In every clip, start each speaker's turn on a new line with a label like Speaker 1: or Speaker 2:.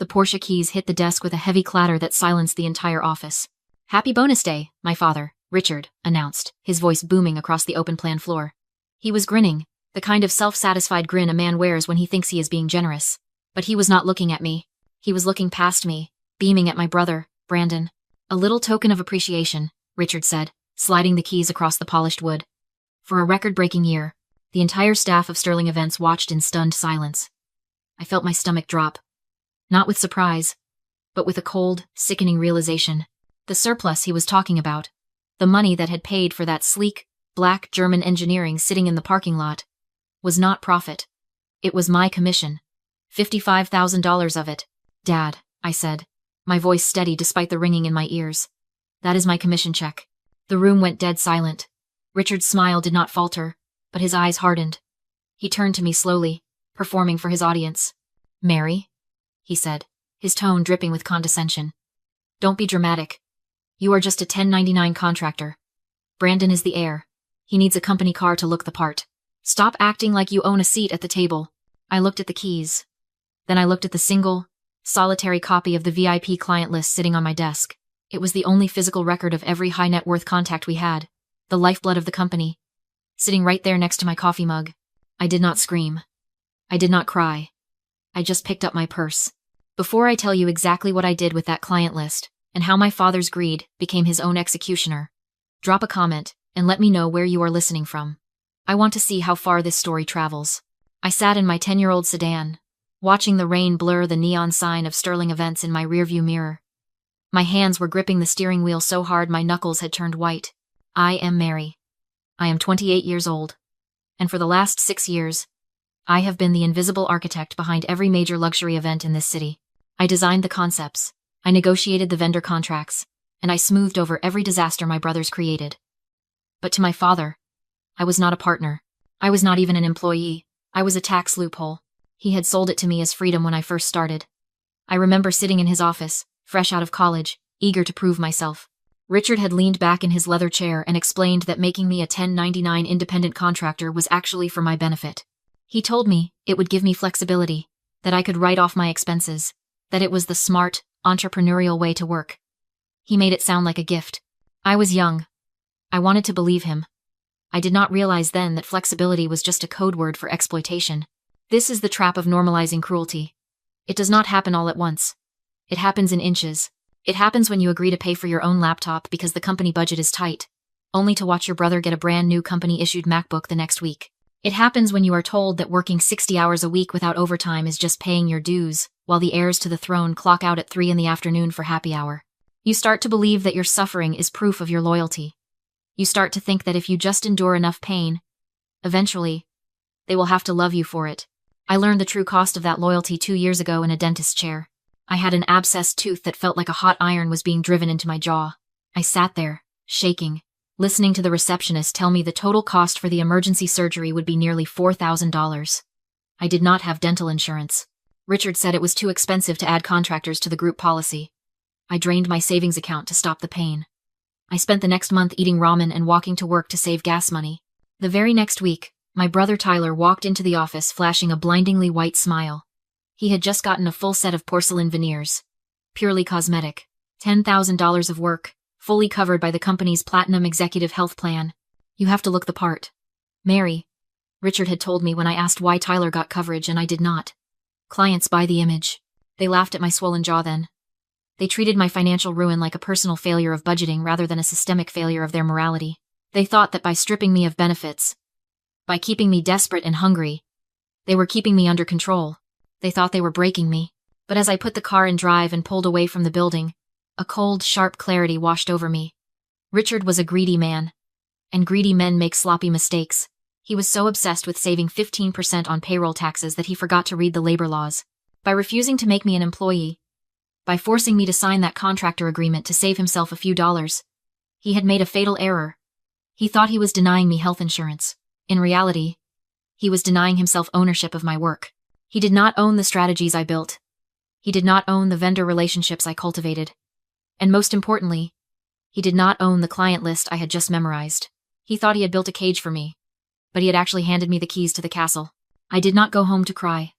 Speaker 1: Porsche keys hit the desk with a heavy clatter that silenced the entire office. "Happy bonus day, my father," Richard announced, his voice booming across the open-plan floor. He was grinning, the kind of self-satisfied grin a man wears when he thinks he is being generous. But he was not looking at me. He was looking past me, beaming at my brother, Brandon. "A little token of appreciation," Richard said, sliding the keys across the polished wood. For a record-breaking year, the entire staff of Sterling Events watched in stunned silence. I felt my stomach drop. Not with surprise, but with a cold, sickening realization. The surplus he was talking about, the money that had paid for that sleek, black German engineering sitting in the parking lot, was not profit. It was my commission. $55,000 of it. "Dad," I said, my voice steady despite the ringing in my ears. "That is my commission check." The room went dead silent. Richard's smile did not falter, but his eyes hardened. He turned to me slowly, performing for his audience. "Mary," he said, his tone dripping with condescension. "Don't be dramatic. You are just a 1099 contractor. Brandon is the heir. He needs a company car to look the part. Stop acting like you own a seat at the table." I looked at the keys. Then I looked at the single, solitary copy of the VIP client list sitting on my desk. It was the only physical record of every high-net-worth contact we had, the lifeblood of the company, sitting right there next to my coffee mug. I did not scream. I did not cry. I just picked up my purse. Before I tell you exactly what I did with that client list, and how my father's greed became his own executioner, drop a comment and let me know where you are listening from. I want to see how far this story travels. I sat in my 10-year-old sedan, watching the rain blur the neon sign of Sterling Events in my rearview mirror. My hands were gripping the steering wheel so hard my knuckles had turned white. I am Mary. I am 28 years old. And for the last 6 years, I have been the invisible architect behind every major luxury event in this city. I designed the concepts, I negotiated the vendor contracts, and I smoothed over every disaster my brothers created. But to my father, I was not a partner. I was not even an employee. I was a tax loophole. He had sold it to me as freedom when I first started. I remember sitting in his office, fresh out of college, eager to prove myself. Richard had leaned back in his leather chair and explained that making me a 1099 independent contractor was actually for my benefit. He told me it would give me flexibility, that I could write off my expenses, that it was the smart, entrepreneurial way to work. He made it sound like a gift. I was young. I wanted to believe him. I did not realize then that flexibility was just a code word for exploitation. This is the trap of normalizing cruelty. It does not happen all at once. It happens in inches. It happens when you agree to pay for your own laptop because the company budget is tight, only to watch your brother get a brand new company-issued MacBook the next week. It happens when you are told that working 60 hours a week without overtime is just paying your dues, while the heirs to the throne clock out at 3 in the afternoon for happy hour. You start to believe that your suffering is proof of your loyalty. You start to think that if you just endure enough pain, eventually, they will have to love you for it. I learned the true cost of that loyalty 2 years ago in a dentist's chair. I had an abscessed tooth that felt like a hot iron was being driven into my jaw. I sat there, shaking, listening to the receptionist tell me the total cost for the emergency surgery would be nearly $4,000. I did not have dental insurance. Richard said it was too expensive to add contractors to the group policy. I drained my savings account to stop the pain. I spent the next month eating ramen and walking to work to save gas money. The very next week, my brother Tyler walked into the office flashing a blindingly white smile. He had just gotten a full set of porcelain veneers. Purely cosmetic. $10,000 of work, fully covered by the company's Platinum Executive Health Plan. You have to look the part. "Mary," Richard had told me when I asked why Tyler got coverage and I did not. "Clients buy the image." They laughed at my swollen jaw then. They treated my financial ruin like a personal failure of budgeting rather than a systemic failure of their morality. They thought that by stripping me of benefits, by keeping me desperate and hungry, they were keeping me under control. They thought they were breaking me. But as I put the car in drive and pulled away from the building, a cold, sharp clarity washed over me. Richard was a greedy man. And greedy men make sloppy mistakes. He was so obsessed with saving 15% on payroll taxes that he forgot to read the labor laws. By refusing to make me an employee, by forcing me to sign that contractor agreement to save himself a few dollars, he had made a fatal error. He thought he was denying me health insurance. In reality, he was denying himself ownership of my work. He did not own the strategies I built. He did not own the vendor relationships I cultivated. And most importantly, he did not own the client list I had just memorized. He thought he had built a cage for me, but he had actually handed me the keys to the castle. I did not go home to cry.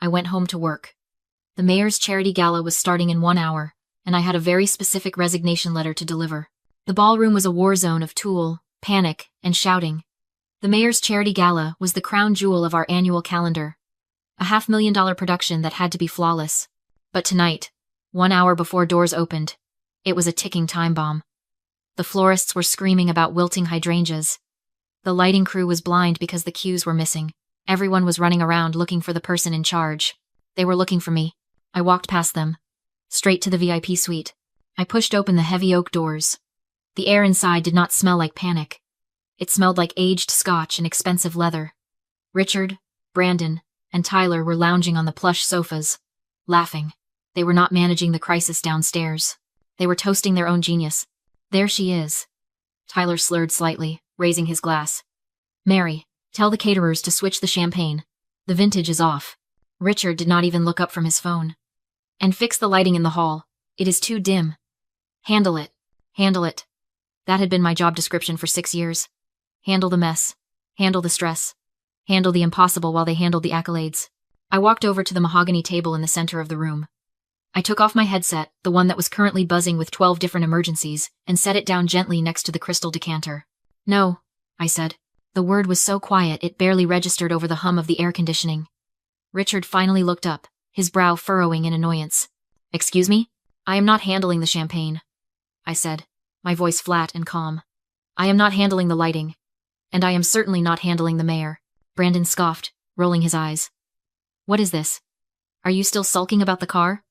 Speaker 1: I went home to work. The mayor's charity gala was starting in 1 hour, and I had a very specific resignation letter to deliver. The ballroom was a war zone of tumult, panic, and shouting. The mayor's charity gala was the crown jewel of our annual calendar, a $500,000 production that had to be flawless. But tonight, 1 hour before doors opened, it was a ticking time bomb. The florists were screaming about wilting hydrangeas. The lighting crew was blind because the cues were missing. Everyone was running around looking for the person in charge. They were looking for me. I walked past them, straight to the VIP suite. I pushed open the heavy oak doors. The air inside did not smell like panic. It smelled like aged scotch and expensive leather. Richard, Brandon, and Tyler were lounging on the plush sofas, laughing. They were not managing the crisis downstairs. They were toasting their own genius. There she is. Tyler slurred slightly, raising his glass. Mary, tell the caterers to switch the champagne. The vintage is off. Richard did not even look up from his phone. And fix the lighting in the hall. It is too dim. Handle it. Handle it. That had been my job description for 6 years. Handle the mess. Handle the stress. Handle the impossible while they handled the accolades. I walked over to the mahogany table in the center of the room. I took off my headset, the one that was currently buzzing with 12 different emergencies, and set it down gently next to the crystal decanter. No, I said. The word was so quiet it barely registered over the hum of the air conditioning. Richard finally looked up, his brow furrowing in annoyance. Excuse me? I am not handling the champagne, I said, my voice flat and calm. I am not handling the lighting. And I am certainly not handling the mayor. Brandon scoffed, rolling his eyes. What is this? Are you still sulking about the car?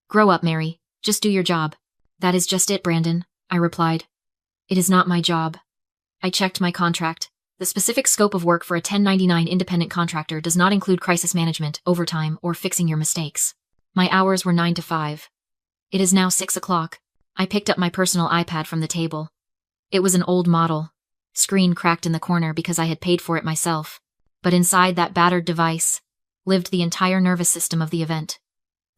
Speaker 1: Grow up, Mary. Just do your job. That is just it, Brandon, I replied. It is not my job. I checked my contract. The specific scope of work for a 1099 independent contractor does not include crisis management, overtime, or fixing your mistakes. My hours were 9 to 5. It is now 6 o'clock. I picked up my personal iPad from the table. It was an old model. Screen cracked in the corner because I had paid for it myself. But inside that battered device lived the entire nervous system of the event.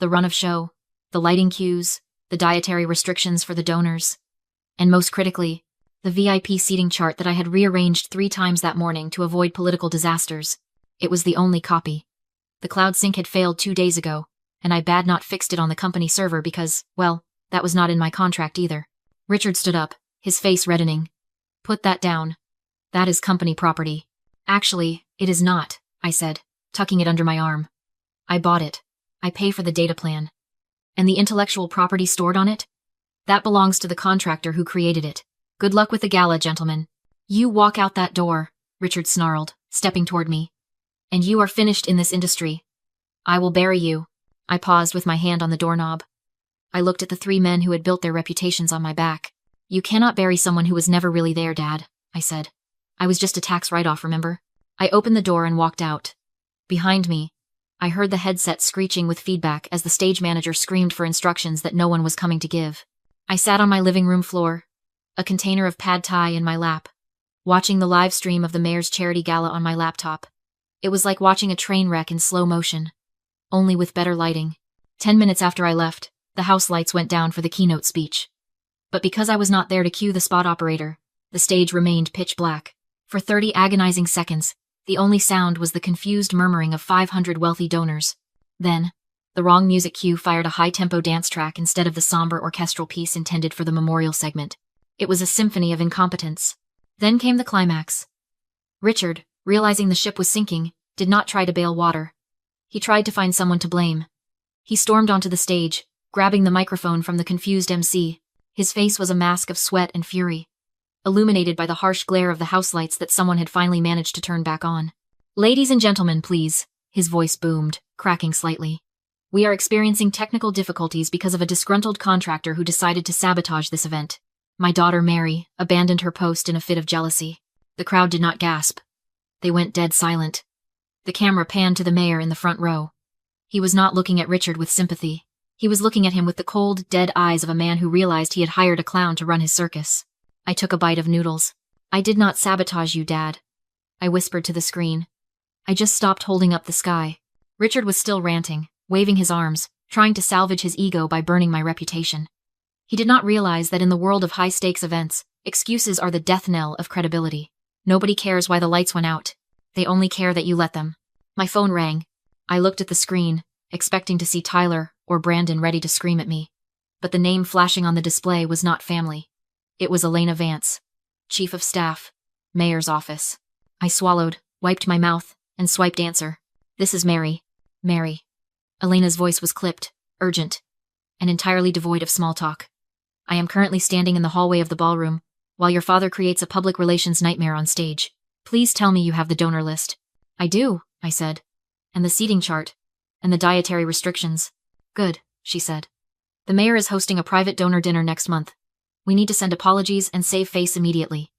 Speaker 1: The run of show, the lighting cues, the dietary restrictions for the donors, and most critically, the VIP seating chart that I had rearranged 3 times that morning to avoid political disasters. It was the only copy. The cloud sync had failed 2 days ago, and I bad not fixed it on the company server because, well, that was not in my contract either. Richard stood up, his face reddening. Put that down. That is company property. Actually, it is not, I said, tucking it under my arm. I bought it. I pay for the data plan. And the intellectual property stored on it? That belongs to the contractor who created it. Good luck with the gala, gentlemen. You walk out that door, Richard snarled, stepping toward me. And you are finished in this industry. I will bury you. I paused with my hand on the doorknob. I looked at the 3 men who had built their reputations on my back. You cannot bury someone who was never really there, Dad, I said. I was just a tax write-off, remember? I opened the door and walked out. Behind me, I heard the headset screeching with feedback as the stage manager screamed for instructions that no one was coming to give. I sat on my living room floor, a container of pad thai in my lap, watching the live stream of the mayor's charity gala on my laptop. It was like watching a train wreck in slow motion, only with better lighting. 10 minutes after I left, the house lights went down for the keynote speech. But because I was not there to cue the spot operator, the stage remained pitch black. For 30 agonizing seconds, the only sound was the confused murmuring of 500 wealthy donors. Then, the wrong music cue fired a high-tempo dance track instead of the somber orchestral piece intended for the memorial segment. It was a symphony of incompetence. Then came the climax. Richard, realizing the ship was sinking, did not try to bail water. He tried to find someone to blame. He stormed onto the stage, grabbing the microphone from the confused MC. His face was a mask of sweat and fury, illuminated by the harsh glare of the house lights that someone had finally managed to turn back on. Ladies and gentlemen, please, his voice boomed, cracking slightly. We are experiencing technical difficulties because of a disgruntled contractor who decided to sabotage this event. My daughter, Mary, abandoned her post in a fit of jealousy. The crowd did not gasp. They went dead silent. The camera panned to the mayor in the front row. He was not looking at Richard with sympathy. He was looking at him with the cold, dead eyes of a man who realized he had hired a clown to run his circus. I took a bite of noodles. I did not sabotage you, Dad, I whispered to the screen. I just stopped holding up the sky. Richard was still ranting, waving his arms, trying to salvage his ego by burning my reputation. He did not realize that in the world of high-stakes events, excuses are the death knell of credibility. Nobody cares why the lights went out. They only care that you let them. My phone rang. I looked at the screen, expecting to see Tyler or Brandon ready to scream at me. But the name flashing on the display was not family. It was Elena Vance, Chief of Staff, Mayor's Office. I swallowed, wiped my mouth, and swiped answer. This is Mary. Mary. Elena's voice was clipped, urgent, and entirely devoid of small talk. I am currently standing in the hallway of the ballroom, while your father creates a public relations nightmare on stage. Please tell me you have the donor list. I do, I said. And the seating chart. And the dietary restrictions. Good, she said. The mayor is hosting a private donor dinner next month. We need to send apologies and save face immediately.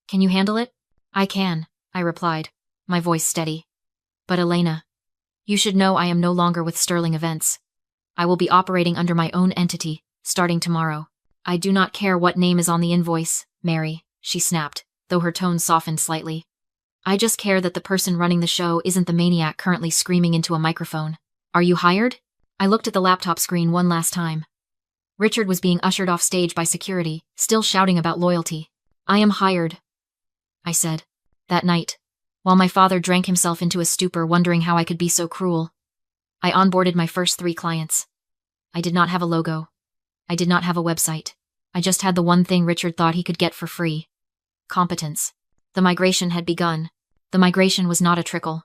Speaker 1: Can you handle it? I can, I replied, my voice steady. But Elena, you should know I am no longer with Sterling Events. I will be operating under my own entity, starting tomorrow. I do not care what name is on the invoice, Mary, she snapped, though her tone softened slightly. I just care that the person running the show isn't the maniac currently screaming into a microphone. Are you hired? I looked at the laptop screen one last time. Richard was being ushered off stage by security, still shouting about loyalty. I am hired, I said. That night, while my father drank himself into a stupor wondering how I could be so cruel, I onboarded my first 3 clients. I did not have a logo. I did not have a website. I just had the one thing Richard thought he could get for free. Competence. The migration had begun. The migration was not a trickle.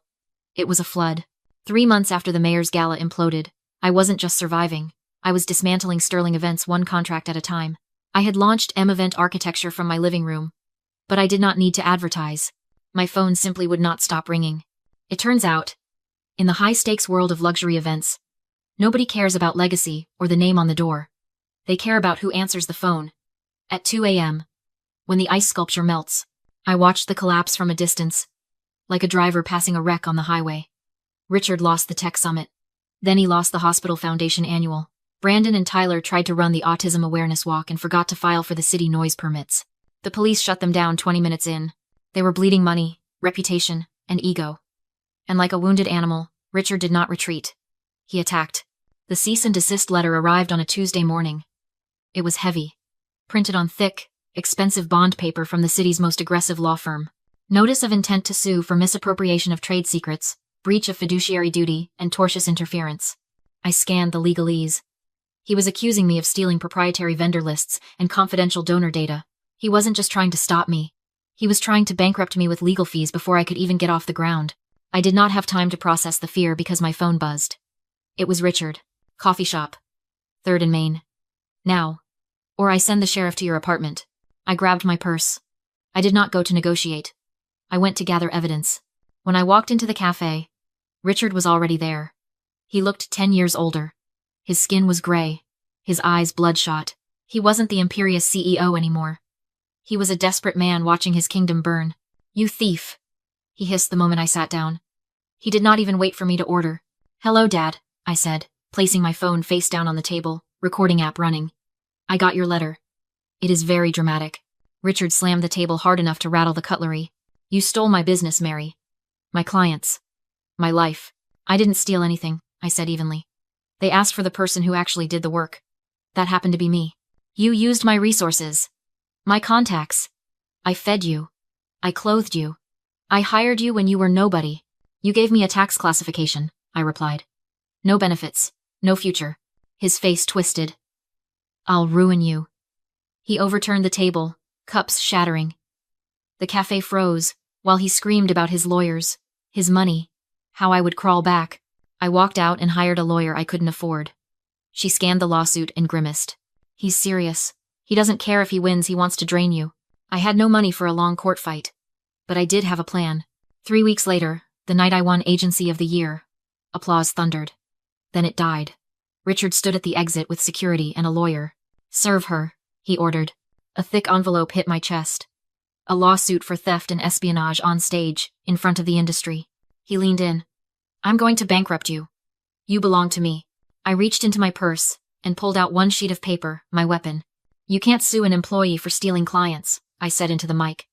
Speaker 1: It was a flood. 3 months after the mayor's gala imploded, I wasn't just surviving. I was dismantling Sterling Events one contract at a time. I had launched M-Event architecture from my living room. But I did not need to advertise. My phone simply would not stop ringing. It turns out, in the high-stakes world of luxury events, nobody cares about legacy or the name on the door. They care about who answers the phone. At 2 a.m., when the ice sculpture melts, I watched the collapse from a distance, like a driver passing a wreck on the highway. Richard lost the tech summit. Then he lost the Hospital Foundation annual. Brandon and Tyler tried to run the autism awareness walk and forgot to file for the city noise permits. The police shut them down 20 minutes in. They were bleeding money, reputation, and ego. And like a wounded animal, Richard did not retreat. He attacked. The cease and desist letter arrived on a Tuesday morning. It was heavy, printed on thick, expensive bond paper from the city's most aggressive law firm. Notice of intent to sue for misappropriation of trade secrets, breach of fiduciary duty, and tortious interference. I scanned the legalese. He was accusing me of stealing proprietary vendor lists and confidential donor data. He wasn't just trying to stop me. He was trying to bankrupt me with legal fees before I could even get off the ground. I did not have time to process the fear because my phone buzzed. It was Richard. Coffee shop. 3rd and Main. Now. Or I send the sheriff to your apartment. I grabbed my purse. I did not go to negotiate. I went to gather evidence. When I walked into the cafe, Richard was already there. He looked 10 years older. His skin was gray. His eyes bloodshot. He wasn't the imperious CEO anymore. He was a desperate man watching his kingdom burn. You thief, he hissed the moment I sat down. He did not even wait for me to order. Hello, Dad, I said, placing my phone face down on the table, recording app running. I got your letter. It is very dramatic. Richard slammed the table hard enough to rattle the cutlery. You stole my business, Mary. My clients. My life. I didn't steal anything, I said evenly. They asked for the person who actually did the work. That happened to be me. You used my resources. My contacts. I fed you. I clothed you. I hired you when you were nobody. You gave me a tax classification, I replied. No benefits. No future. His face twisted. I'll ruin you. He overturned the table, cups shattering. The cafe froze, while he screamed about his lawyers, his money, how I would crawl back. I walked out and hired a lawyer I couldn't afford. She scanned the lawsuit and grimaced. He's serious. He doesn't care if he wins, he wants to drain you. I had no money for a long court fight. But I did have a plan. 3 weeks later, the night I won Agency of the Year, applause thundered. Then it died. Richard stood at the exit with security and a lawyer. Serve her, he ordered. A thick envelope hit my chest. A lawsuit for theft and espionage on stage, in front of the industry. He leaned in. I'm going to bankrupt you. You belong to me. I reached into my purse and pulled out one sheet of paper, my weapon. You can't sue an employee for stealing clients, I said into the mic.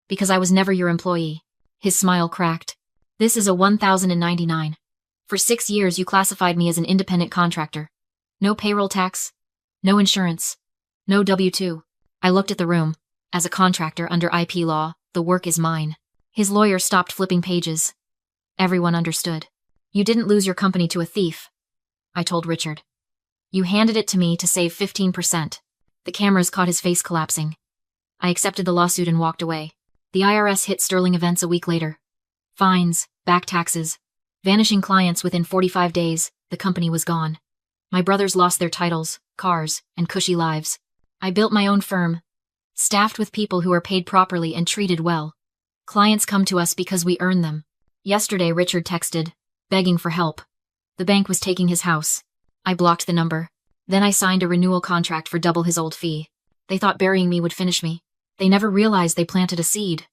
Speaker 1: Because I was never your employee. His smile cracked. This is a 1099. For 6 years you classified me as an independent contractor. No payroll tax. No insurance. No W-2. I looked at the room. As a contractor under IP law, the work is mine. His lawyer stopped flipping pages. Everyone understood. You didn't lose your company to a thief. I told Richard. You handed it to me to save 15%. The cameras caught his face collapsing. I accepted the lawsuit and walked away. The IRS hit Sterling events a week later. Fines, back taxes, vanishing clients within 45 days, the company was gone. My brothers lost their titles, cars, and cushy lives. I built my own firm, staffed with people who are paid properly and treated well. Clients come to us because we earn them. Yesterday, Richard texted, begging for help. The bank was taking his house. I blocked the number. Then I signed a renewal contract for double his old fee. They thought burying me would finish me. They never realized they planted a seed.